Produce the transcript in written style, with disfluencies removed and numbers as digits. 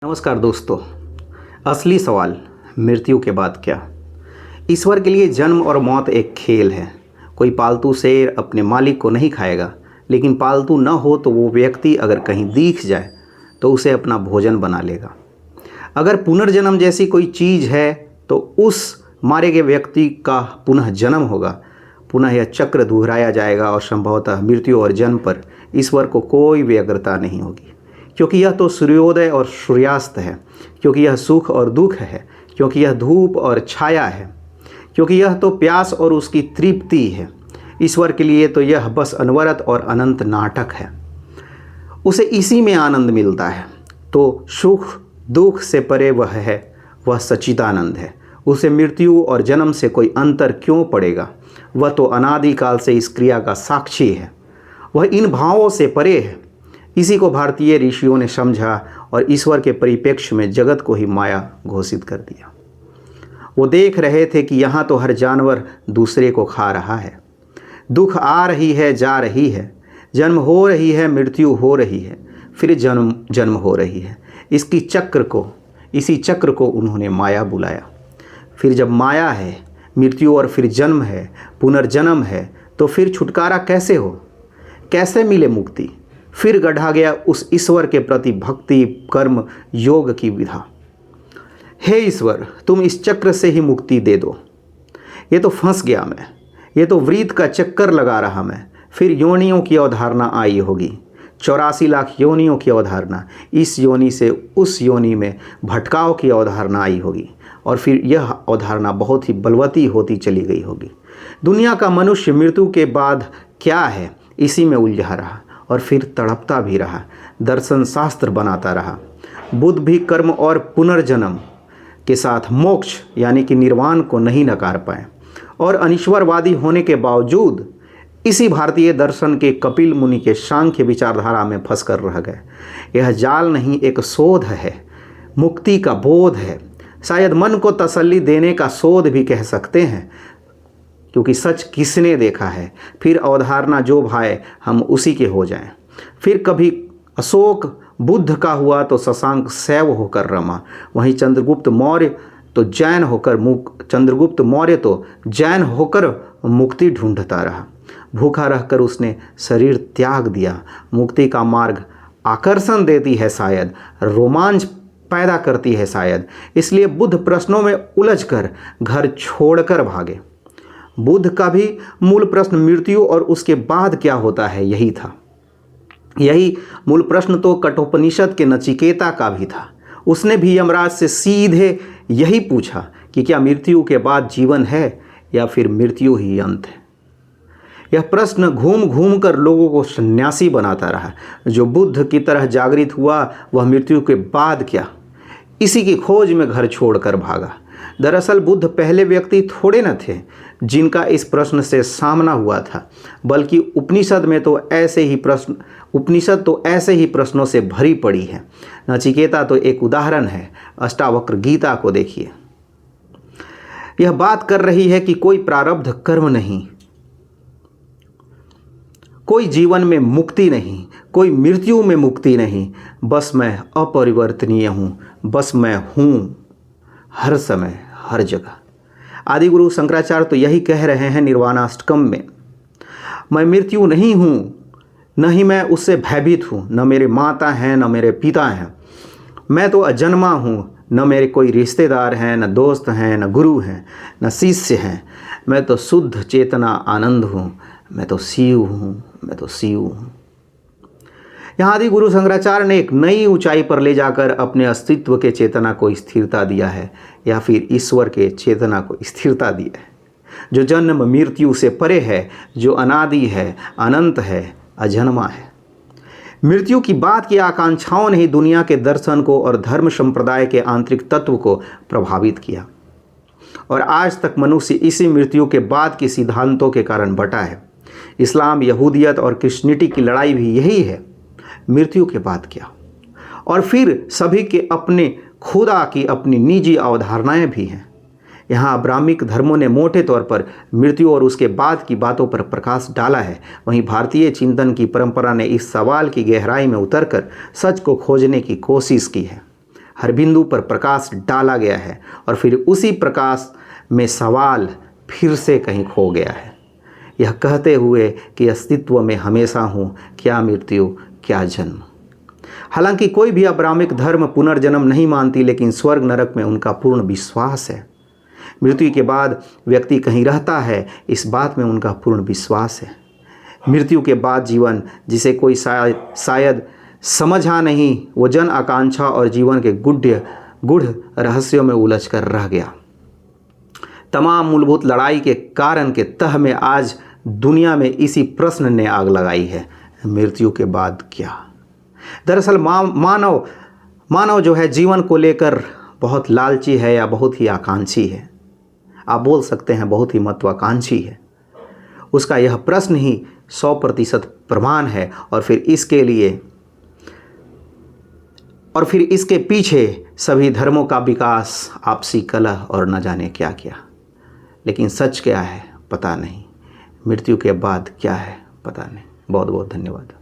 नमस्कार दोस्तों। असली सवाल, मृत्यु के बाद क्या। ईश्वर के लिए जन्म और मौत एक खेल है। कोई पालतू शेर अपने मालिक को नहीं खाएगा, लेकिन पालतू न हो तो वो व्यक्ति अगर कहीं दिख जाए तो उसे अपना भोजन बना लेगा। अगर पुनर्जन्म जैसी कोई चीज़ है तो उस मारे गए व्यक्ति का पुनः जन्म होगा। पुनः यह चक्र दोहराया जाएगा और संभवतः मृत्यु और जन्म पर ईश्वर को कोई व्यग्रता नहीं होगी, क्योंकि यह तो सूर्योदय और सूर्यास्त है, क्योंकि यह सुख और दुख है, क्योंकि यह धूप और छाया है, क्योंकि यह तो प्यास और उसकी तृप्ति है। ईश्वर के लिए तो यह बस अनवरत और अनंत नाटक है। उसे इसी में आनंद मिलता है। तो सुख दुख से परे वह है, वह सच्चिदानंद है। उसे मृत्यु और जन्म से कोई अंतर क्यों पड़ेगा? वह तो अनादिकाल से इस क्रिया का साक्षी है। वह इन भावों से परे है। इसी को भारतीय ऋषियों ने समझा और ईश्वर के परिप्रेक्ष्य में जगत को ही माया घोषित कर दिया। वो देख रहे थे कि यहाँ तो हर जानवर दूसरे को खा रहा है। दुख आ रही है, जा रही है, जन्म हो रही है, मृत्यु हो रही है, फिर जन्म हो रही है। इसी चक्र को उन्होंने माया बुलाया। फिर जब माया है, मृत्यु और फिर जन्म है, पुनर्जन्म है, तो फिर छुटकारा कैसे हो? कैसे मिले मुक्ति? फिर गढ़ा गया उस ईश्वर के प्रति भक्ति कर्म योग की विधा। हे ईश्वर, तुम इस चक्र से ही मुक्ति दे दो। ये तो फंस गया मैं, ये तो वृत्त का चक्कर लगा रहा मैं। फिर योनियों की अवधारणा आई होगी, 84 लाख योनियों की अवधारणा। इस योनि से उस योनि में भटकाव की अवधारणा आई होगी, और फिर यह अवधारणा बहुत ही बलवती होती चली गई होगी। दुनिया का मनुष्य मृत्यु के बाद क्या है, इसी में उलझा रहा और फिर तड़पता भी रहा, दर्शन शास्त्र बनाता रहा। बुद्ध भी कर्म और पुनर्जन्म के साथ मोक्ष यानी कि निर्वाण को नहीं नकार पाए, और अनीश्वरवादी होने के बावजूद इसी भारतीय दर्शन के कपिल मुनि के सांख्य विचारधारा में फंस कर रह गए। यह जाल नहीं, एक शोध है, मुक्ति का बोध है। शायद मन को तसल्ली देने का शोध भी कह सकते हैं, क्योंकि सच किसने देखा है। फिर अवधारणा जो भाए हम उसी के हो जाएं। फिर कभी अशोक बुद्ध का हुआ तो शशांक शैव होकर रमा। वहीं चंद्रगुप्त मौर्य तो जैन होकर मुक्ति ढूंढता रहा। भूखा रहकर उसने शरीर त्याग दिया। मुक्ति का मार्ग आकर्षण देती है, शायद रोमांच पैदा करती है, शायद इसलिए बुद्ध प्रश्नों में उलझकर घर छोड़कर भागे। बुद्ध का भी मूल प्रश्न मृत्यु और उसके बाद क्या होता है यही था। यही मूल प्रश्न तो कठोपनिषद के नचिकेता का भी था। उसने भी यमराज से सीधे यही पूछा कि क्या मृत्यु के बाद जीवन है या फिर मृत्यु ही अंत है। यह प्रश्न घूम घूम कर लोगों को सन्यासी बनाता रहा। जो बुद्ध की तरह जागृत हुआ वह मृत्यु के बाद क्या, इसी की खोज में घर छोड़कर भागा। दरअसल बुद्ध पहले व्यक्ति थोड़े न थे जिनका इस प्रश्न से सामना हुआ था, बल्कि उपनिषद तो ऐसे ही प्रश्नों से भरी पड़ी है। नचिकेता तो एक उदाहरण है। अष्टावक्र गीता को देखिए। यह बात कर रही है कि कोई प्रारब्ध कर्म नहीं, कोई जीवन में मुक्ति नहीं, कोई मृत्यु में मुक्ति नहीं। बस मैं अपरिवर्तनीय हूँ, बस मैं हूँ हर समय हर जगह। आदि गुरु शंकराचार्य तो यही कह रहे हैं निर्वाणाष्टकम में। मैं मृत्यु नहीं हूँ, न ही मैं उससे भयभीत हूँ। न मेरे माता हैं, न मेरे पिता हैं। मैं तो अजन्मा हूँ, न मेरे कोई रिश्तेदार हैं, न दोस्त हैं, न गुरु हैं, न शिष्य हैं। मैं तो शुद्ध चेतना आनंद हूँ। मैं तो शिव हूँ, मैं तो शिव हूँ। यहाँ आदि गुरु शंकराचार्य ने एक नई ऊंचाई पर ले जाकर अपने अस्तित्व के चेतना को स्थिरता दिया है, या फिर ईश्वर के चेतना को स्थिरता दी है, जो जन्म मृत्यु से परे है, जो अनादि है, अनंत है, अजन्मा है। मृत्यु की बात की आकांक्षाओं ने ही दुनिया के दर्शन को और धर्म संप्रदाय के आंतरिक तत्व को प्रभावित किया, और आज तक मनुष्य इसी मृत्यु के बाद के सिद्धांतों के कारण बटा है। इस्लाम, यहूदियत और क्रिश्चियनिटी की लड़ाई भी यही है, मृत्यु के बाद क्या। और फिर सभी के अपने खुदा की अपनी निजी अवधारणाएं भी हैं। यहाँ ब्राह्मिक धर्मों ने मोटे तौर पर मृत्यु और उसके बाद की बातों पर प्रकाश डाला है। वहीं भारतीय चिंतन की परंपरा ने इस सवाल की गहराई में उतरकर सच को खोजने की कोशिश की है। हर बिंदु पर प्रकाश डाला गया है और फिर उसी प्रकाश में सवाल फिर से कहीं खो गया है, यह कहते हुए कि अस्तित्व में हमेशा हूँ, क्या मृत्यु क्या जन्म। हालांकि कोई भी अब्राह्मिक धर्म पुनर्जन्म नहीं मानती, लेकिन स्वर्ग नरक में उनका पूर्ण विश्वास है। मृत्यु के बाद व्यक्ति कहीं रहता है, इस बात में उनका पूर्ण विश्वास है। मृत्यु के बाद जीवन, जिसे कोई शायद समझा नहीं, वो जन आकांक्षा और जीवन के गूढ़ रहस्यों में उलझ कर रह गया। तमाम मूलभूत लड़ाई के कारण के तह में आज दुनिया में इसी प्रश्न ने आग लगाई है, मृत्यु के बाद क्या। दरअसल मानव जो है जीवन को लेकर बहुत लालची है या बहुत ही आकांक्षी है। आप बोल सकते हैं बहुत ही महत्वाकांक्षी है। उसका यह प्रश्न ही 100% प्रमाण है और फिर इसके पीछे सभी धर्मों का विकास, आपसी कलह और न जाने क्या क्या। लेकिन सच क्या है पता नहीं, मृत्यु के बाद क्या है पता नहीं। बहुत बहुत धन्यवाद।